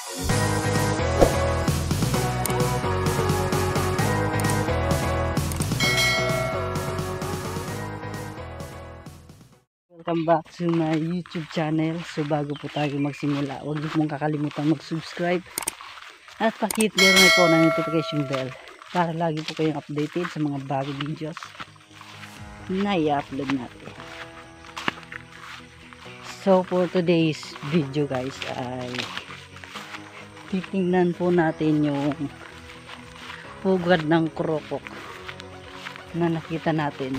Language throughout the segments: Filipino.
Welcome back to my YouTube channel. So bago po tayo magsimula, huwag niyo pong kakalimutan mag-subscribe at pakihit nyo po ng notification bell para lagi po kayong updated sa mga bagong videos na i-upload natin. So for today's video guys ay titingnan po natin yung pugad ng krokok na nakita natin,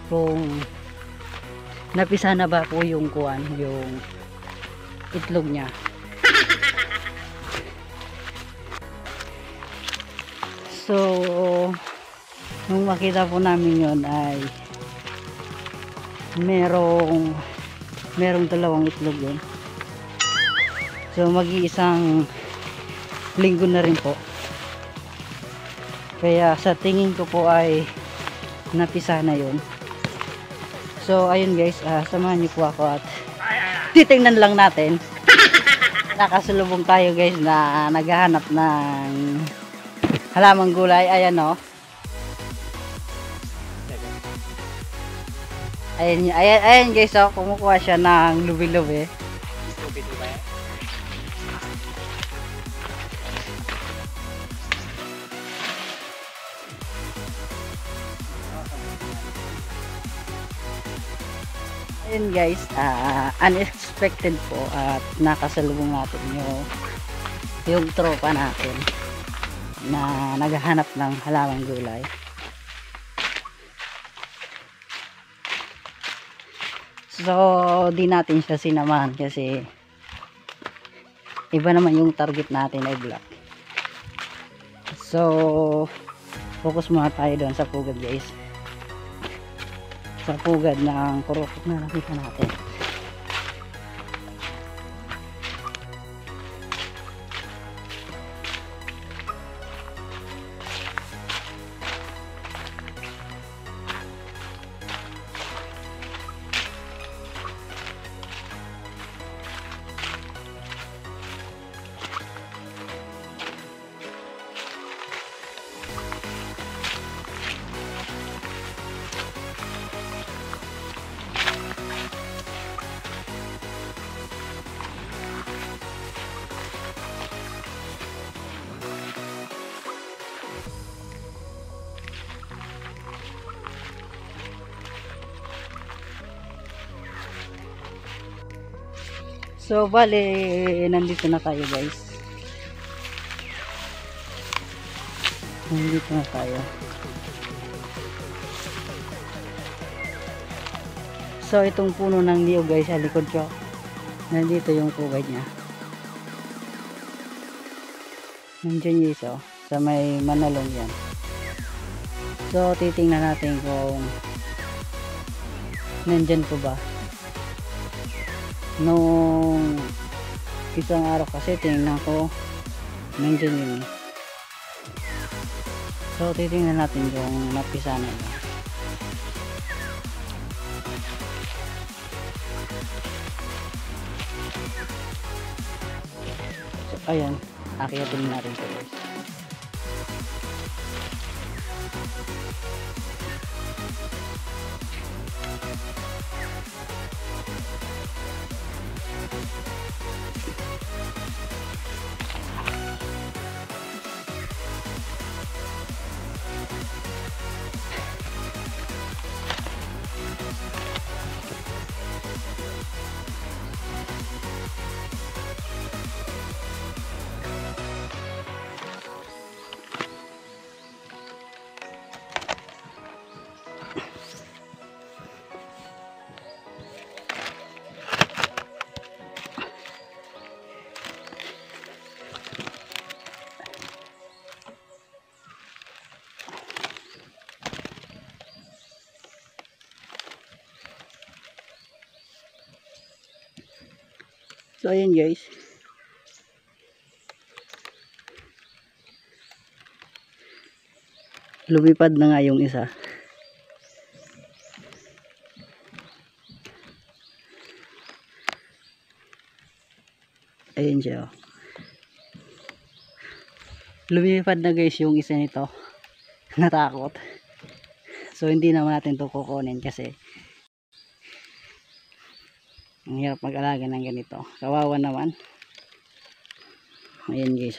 kung napisa na ba po yung yung itlog niya. So nung makita po namin yon ay merong dalawang itlog yun. So mag-iisang linggo na rin po, kaya sa tingin ko po ay napisa na yun. So ayun guys, samahan niyo po ako at titingnan lang natin. Nakasalubong tayo guys na naghahanap ng halamang gulay. Ayan o. Ayan guys, kumukuha siya ng lubi-lubi. Ayun guys, unexpected po at nakasalubong natin yung tropa natin na naghahanap ng halamang gulay. So di natin siya sinamahan kasi iba naman yung target natin ay black. So focus muna tayo doon sa pugad guys, sa pugad ng krokok na nakita natin. So bale, nandito na tayo guys. Nandito na tayo. So itong puno ng niyog guys sa likod ko, nandito yung pugad niya. Nandiyan yung isa, sa may manalong yan. So titingnan natin kung nandyan po ba. Nung isang araw kasi tingnan ko nandyan yun. So titingnan natin yung napisa na yun. So ayan, akiyatin natin ito guys. So ayan guys, lumipad na nga yung isa. Ayun siya. Lumipad na guys yung isa nito. Natakot. So hindi naman natin to kukunin kasi ang hirap mag-alaga ng ganito. Kawawa naman. Ayan guys.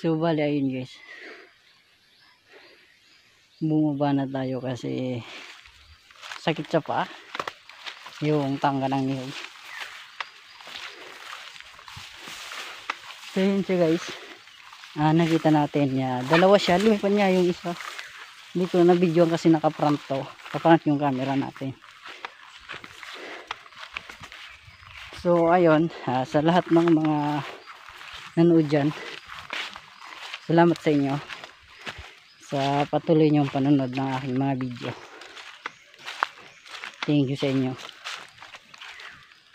So bali ayun guys, bumaba na tayo kasi sakit sa paa yung tangga ng niyog. So yun siya guys, nakita natin niya dalawa siya, lumipad niya yung isa. Hindi ko na video kasi naka-front to, naka-front yung camera natin. So ayun, sa lahat ng mga nanood dyan, salamat sa inyo sa patuloy niyong panonood ng aking mga video. Thank you sa inyo.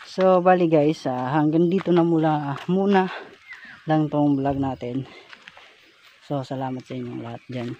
So bali guys, hanggang dito na muna lang tong vlog natin. So salamat sa inyong lahat dyan.